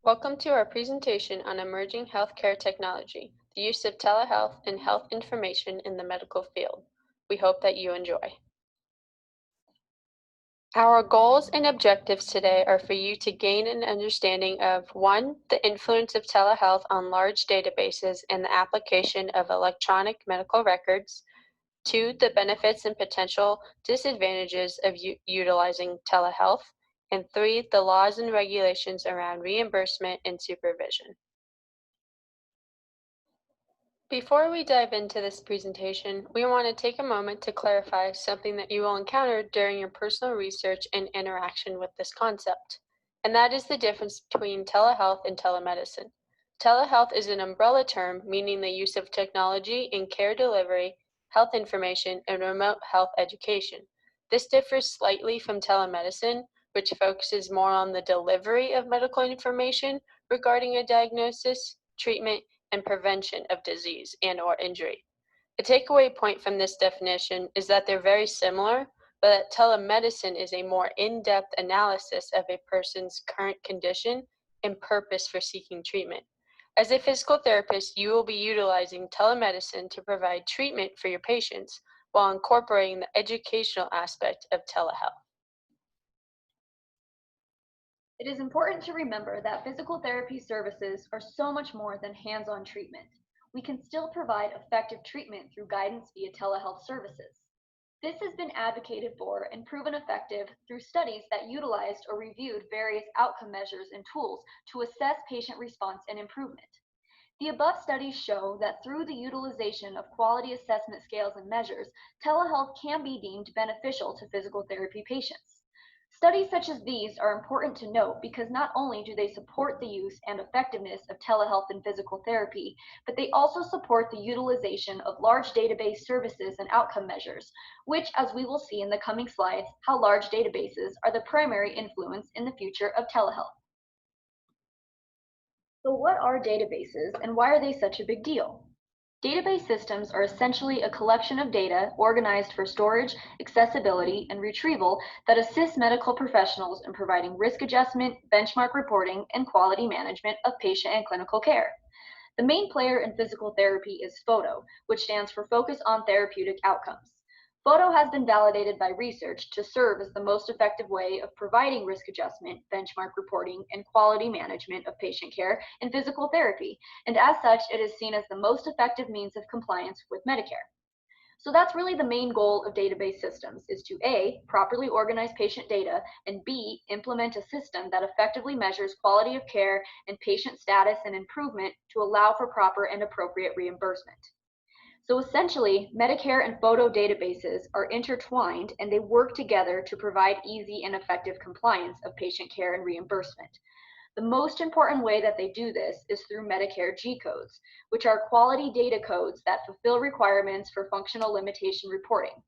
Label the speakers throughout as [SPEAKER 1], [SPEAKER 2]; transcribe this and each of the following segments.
[SPEAKER 1] Welcome to our presentation on emerging healthcare technology, the use of telehealth and health information in the medical field. We hope that you enjoy. Our goals and objectives today are for you to gain an understanding of 1. The influence of telehealth on large databases and the application of electronic medical records, 2. The benefits and potential disadvantages of utilizing telehealth, and 3. The laws and regulations around reimbursement and supervision. Before we dive into this presentation, we want to take a moment to clarify something that you will encounter during your personal research and interaction with this concept, and that is the difference between telehealth and telemedicine. Telehealth is an umbrella term meaning the use of technology in care delivery, health information, and remote health education. This differs slightly from telemedicine, which focuses more on the delivery of medical information regarding a diagnosis, treatment, and prevention of disease and/or injury. The takeaway point from this definition is that they're very similar, but that telemedicine is a more in-depth analysis of a person's current condition and purpose for seeking treatment. As a physical therapist, you will be utilizing telemedicine to provide treatment for your patients while incorporating the educational aspect of telehealth.
[SPEAKER 2] It is important to remember that physical therapy services are so much more than hands-on treatment. We can still provide effective treatment through guidance via telehealth services. This has been advocated for and proven effective through studies that utilized or reviewed various outcome measures and tools to assess patient response and improvement. The above studies show that through the utilization of quality assessment scales and measures, telehealth can be deemed beneficial to physical therapy patients. Studies such as these are important to note because not only do they support the use and effectiveness of telehealth in physical therapy, but they also support the utilization of large database services and outcome measures, which, as we will see in the coming slides, how large databases are the primary influence in the future of telehealth. So what are databases and why are they such a big deal? Database systems are essentially a collection of data organized for storage, accessibility, and retrieval that assists medical professionals in providing risk adjustment, benchmark reporting, and quality management of patient and clinical care. The main player in physical therapy is PHOTO, which stands for Focus on Therapeutic Outcomes. PHOTO has been validated by research to serve as the most effective way of providing risk adjustment, benchmark reporting, and quality management of patient care in physical therapy, and as such, it is seen as the most effective means of compliance with Medicare. So that's really the main goal of database systems, is to A, properly organize patient data, and B, implement a system that effectively measures quality of care and patient status and improvement to allow for proper and appropriate reimbursement. So essentially, Medicare and PHOTO databases are intertwined and they work together to provide easy and effective compliance of patient care and reimbursement. The most important way that they do this is through Medicare G codes, which are quality data codes that fulfill requirements for functional limitation reporting.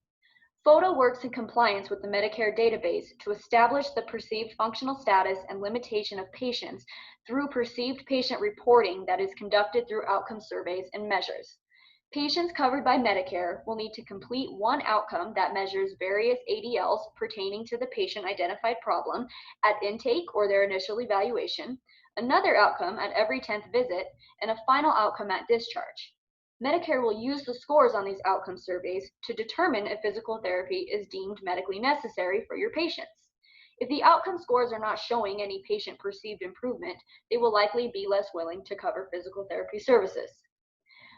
[SPEAKER 2] PHOTO works in compliance with the Medicare database to establish the perceived functional status and limitation of patients through perceived patient reporting that is conducted through outcome surveys and measures. Patients covered by Medicare will need to complete one outcome that measures various ADLs pertaining to the patient-identified problem at intake or their initial evaluation, another outcome at every 10th visit, and a final outcome at discharge. Medicare will use the scores on these outcome surveys to determine if physical therapy is deemed medically necessary for your patients. If the outcome scores are not showing any patient perceived improvement, they will likely be less willing to cover physical therapy services.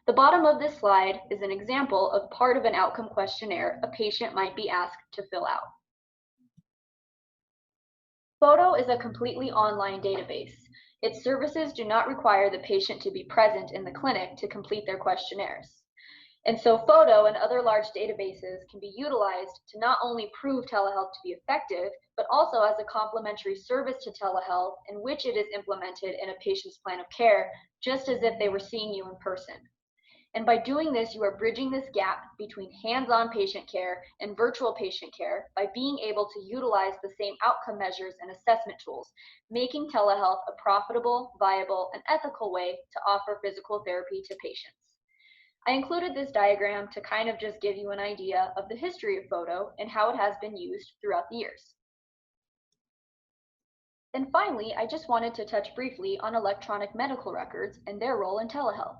[SPEAKER 2] The bottom of this slide is an example of part of an outcome questionnaire a patient might be asked to fill out. PHOTO is a completely online database. Its services do not require the patient to be present in the clinic to complete their questionnaires. And so PHOTO and other large databases can be utilized to not only prove telehealth to be effective, but also as a complementary service to telehealth in which it is implemented in a patient's plan of care, just as if they were seeing you in person. And by doing this, you are bridging this gap between hands-on patient care and virtual patient care by being able to utilize the same outcome measures and assessment tools, making telehealth a profitable, viable, and ethical way to offer physical therapy to patients. I included this diagram to kind of just give you an idea of the history of PHOTO and how it has been used throughout the years. And finally, I just wanted to touch briefly on electronic medical records and their role in telehealth.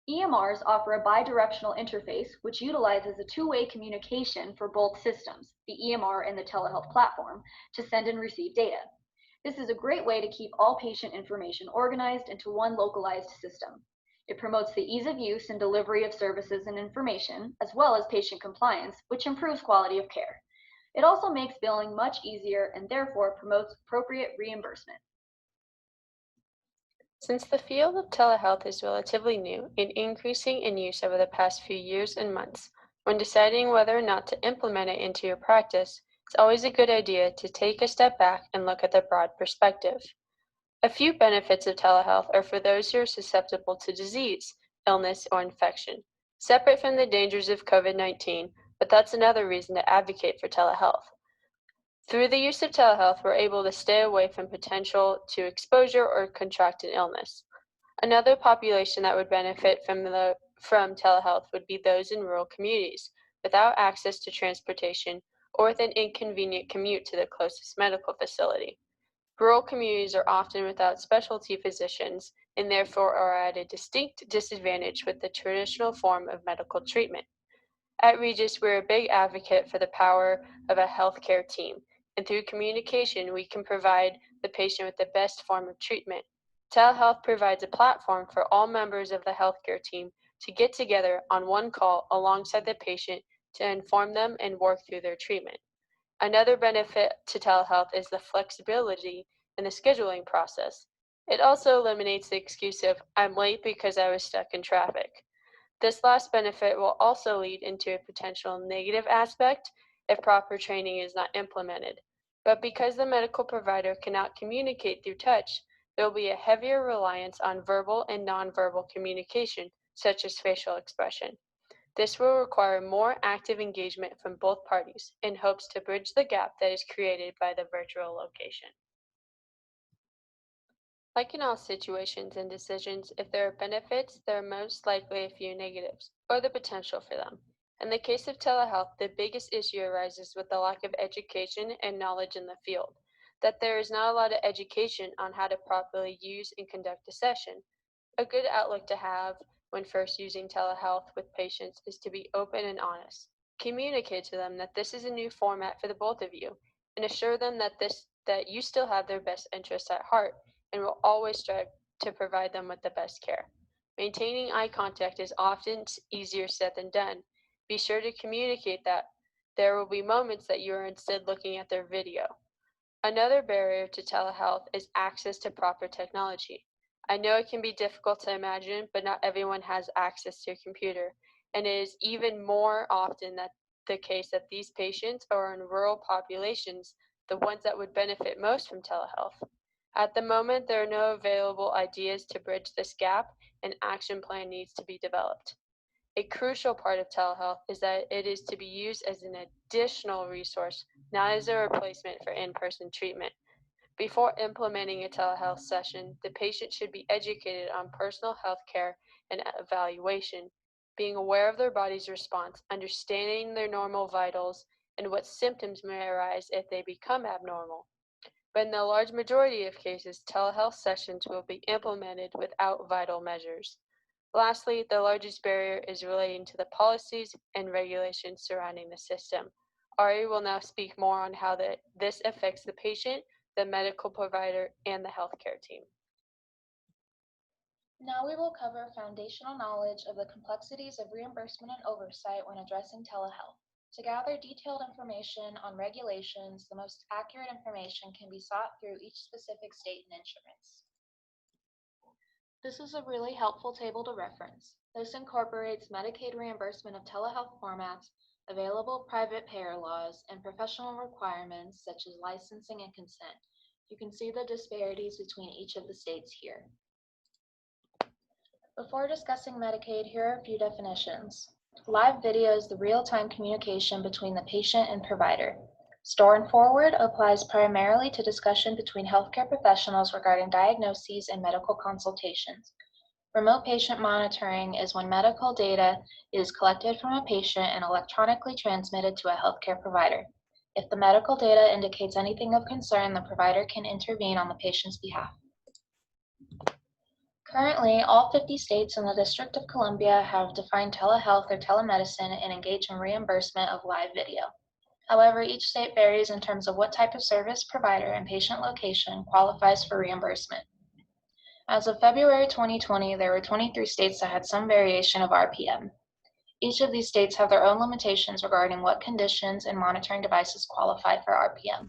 [SPEAKER 2] EMRs offer a bidirectional interface which utilizes a two-way communication for both systems, the EMR and the telehealth platform, to send and receive data. This is a great way to keep all patient information organized into one localized system. It promotes the ease of use and delivery of services and information, as well as patient compliance, which improves quality of care. It also makes billing much easier and therefore promotes appropriate reimbursement.
[SPEAKER 1] Since the field of telehealth is relatively new and increasing in use over the past few years and months, when deciding whether or not to implement it into your practice, it's always a good idea to take a step back and look at the broad perspective. A few benefits of telehealth are for those who are susceptible to disease, illness, or infection, separate from the dangers of COVID-19, but that's another reason to advocate for telehealth. Through the use of telehealth, we're able to stay away from potential to exposure or contract an illness. Another population that would benefit from telehealth would be those in rural communities without access to transportation or with an inconvenient commute to the closest medical facility. Rural communities are often without specialty physicians and therefore are at a distinct disadvantage with the traditional form of medical treatment. At Regis, we're a big advocate for the power of a healthcare team, and through communication, we can provide the patient with the best form of treatment. Telehealth provides a platform for all members of the healthcare team to get together on one call alongside the patient to inform them and work through their treatment. Another benefit to telehealth is the flexibility in the scheduling process. It also eliminates the excuse of, I'm late because I was stuck in traffic. This last benefit will also lead into a potential negative aspect if proper training is not implemented. But because the medical provider cannot communicate through touch, there will be a heavier reliance on verbal and nonverbal communication, such as facial expression. This will require more active engagement from both parties in hopes to bridge the gap that is created by the virtual location. Like in all situations and decisions, if there are benefits, there are most likely a few negatives, or the potential for them. In the case of telehealth, the biggest issue arises with the lack of education and knowledge in the field, that there is not a lot of education on how to properly use and conduct a session. A good outlook to have when first using telehealth with patients is to be open and honest. Communicate to them that this is a new format for the both of you, and assure them that you still have their best interests at heart and will always strive to provide them with the best care. Maintaining eye contact is often easier said than done. Be sure to communicate that there will be moments that you are instead looking at their video. Another barrier to telehealth is access to proper technology. I know it can be difficult to imagine, but not everyone has access to a computer, and it is even more often that the case that these patients are in rural populations, the ones that would benefit most from telehealth. At the moment, there are no available ideas to bridge this gap, and action plan needs to be developed. A crucial part of telehealth is that it is to be used as an additional resource, not as a replacement for in-person treatment. Before implementing a telehealth session, the patient should be educated on personal health care and evaluation, being aware of their body's response, understanding their normal vitals, and what symptoms may arise if they become abnormal. But in the large majority of cases, telehealth sessions will be implemented without vital measures. Lastly, the largest barrier is relating to the policies and regulations surrounding the system. Ari will now speak more on how this affects the patient, the medical provider, and the healthcare team.
[SPEAKER 3] Now we will cover foundational knowledge of the complexities of reimbursement and oversight when addressing telehealth. To gather detailed information on regulations, the most accurate information can be sought through each specific state and insurance. This is a really helpful table to reference. This incorporates Medicaid reimbursement of telehealth formats, available private payer laws, and professional requirements such as licensing and consent. You can see the disparities between each of the states here. Before discussing Medicaid, here are a few definitions. Live video is the real-time communication between the patient and provider. Store and forward applies primarily to discussion between healthcare professionals regarding diagnoses and medical consultations. Remote patient monitoring is when medical data is collected from a patient and electronically transmitted to a healthcare provider. If the medical data indicates anything of concern, the provider can intervene on the patient's behalf. Currently, all 50 states and the District of Columbia have defined telehealth or telemedicine and engage in reimbursement of live video. However, each state varies in terms of what type of service, provider, and patient location qualifies for reimbursement. As of February 2020, there were 23 states that had some variation of RPM. Each of these states have their own limitations regarding what conditions and monitoring devices qualify for RPM.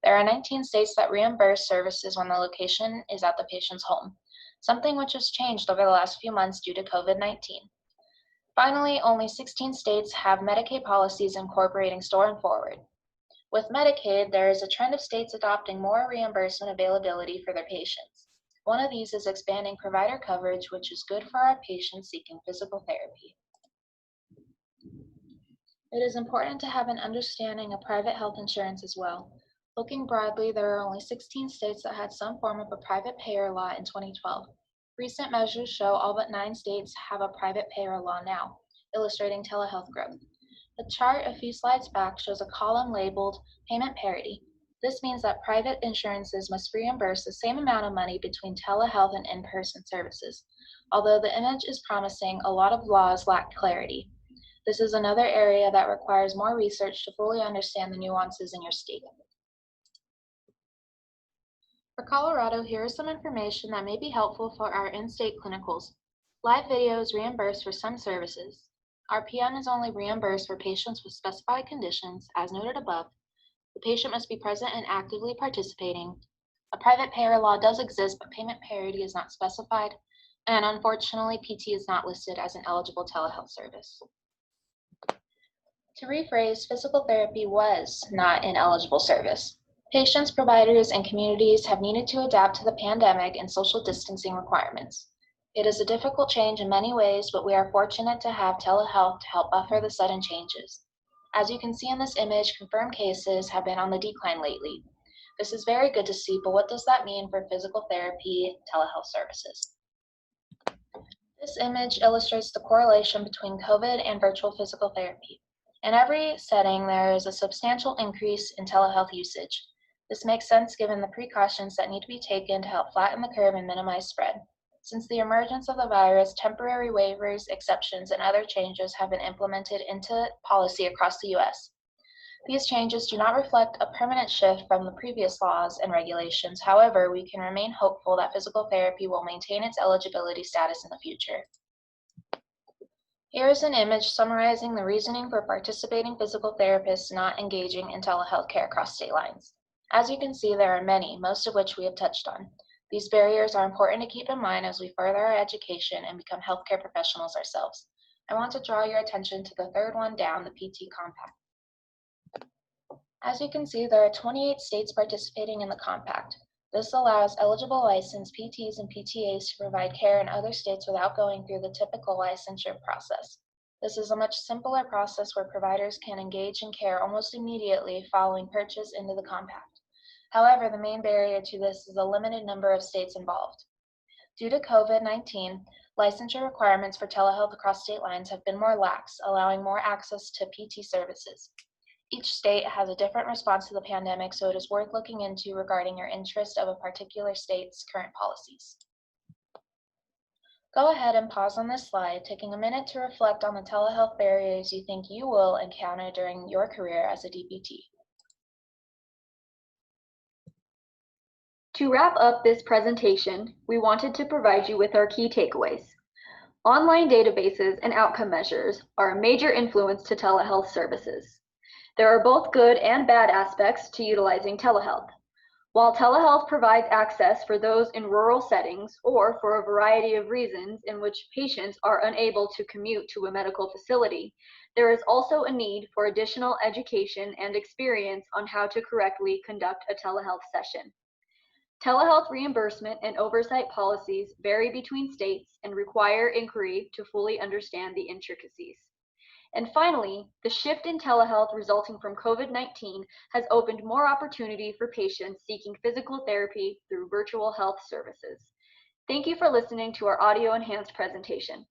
[SPEAKER 3] There are 19 states that reimburse services when the location is at the patient's home, something which has changed over the last few months due to COVID-19. Finally, only 16 states have Medicaid policies incorporating store and forward. With Medicaid, there is a trend of states adopting more reimbursement availability for their patients. One of these is expanding provider coverage, which is good for our patients seeking physical therapy. It is important to have an understanding of private health insurance as well. Looking broadly, there are only 16 states that had some form of a private payer law in 2012. Recent measures show all but 9 states have a private payer law now, illustrating telehealth growth. The chart a few slides back shows a column labeled payment parity. This means that private insurances must reimburse the same amount of money between telehealth and in-person services. Although the image is promising, a lot of laws lack clarity. This is another area that requires more research to fully understand the nuances in your state. For Colorado, here is some information that may be helpful for our in-state clinicals. Live video is reimbursed for some services. RPM is only reimbursed for patients with specified conditions, as noted above. The patient must be present and actively participating. A private payer law does exist, but payment parity is not specified, and unfortunately, PT is not listed as an eligible telehealth service. To rephrase, physical therapy was not an eligible service. Patients, providers, and communities have needed to adapt to the pandemic and social distancing requirements. It is a difficult change in many ways, but we are fortunate to have telehealth to help buffer the sudden changes. As you can see in this image, confirmed cases have been on the decline lately. This is very good to see, but what does that mean for physical therapy telehealth services? This image illustrates the correlation between COVID and virtual physical therapy. In every setting, there is a substantial increase in telehealth usage. This makes sense given the precautions that need to be taken to help flatten the curve and minimize spread. Since the emergence of the virus, temporary waivers, exceptions, and other changes have been implemented into policy across the U.S. These changes do not reflect a permanent shift from the previous laws and regulations. However, we can remain hopeful that physical therapy will maintain its eligibility status in the future. Here is an image summarizing the reasoning for participating physical therapists not engaging in telehealth care across state lines. As you can see, there are many, most of which we have touched on. These barriers are important to keep in mind as we further our education and become healthcare professionals ourselves. I want to draw your attention to the third one down, the PT Compact. As you can see, there are 28 states participating in the Compact. This allows eligible licensed PTs and PTAs to provide care in other states without going through the typical licensure process. This is a much simpler process where providers can engage in care almost immediately following purchase into the Compact. However, the main barrier to this is the limited number of states involved. Due to COVID-19, licensure requirements for telehealth across state lines have been more lax, allowing more access to PT services. Each state has a different response to the pandemic, so it is worth looking into regarding your interest of a particular state's current policies. Go ahead and pause on this slide, taking a minute to reflect on the telehealth barriers you think you will encounter during your career as a DPT.
[SPEAKER 2] To wrap up this presentation, we wanted to provide you with our key takeaways. Online databases and outcome measures are a major influence to telehealth services. There are both good and bad aspects to utilizing telehealth. While telehealth provides access for those in rural settings or for a variety of reasons in which patients are unable to commute to a medical facility, there is also a need for additional education and experience on how to correctly conduct a telehealth session. Telehealth reimbursement and oversight policies vary between states and require inquiry to fully understand the intricacies. And finally, the shift in telehealth resulting from COVID-19 has opened more opportunity for patients seeking physical therapy through virtual health services. Thank you for listening to our audio enhanced presentation.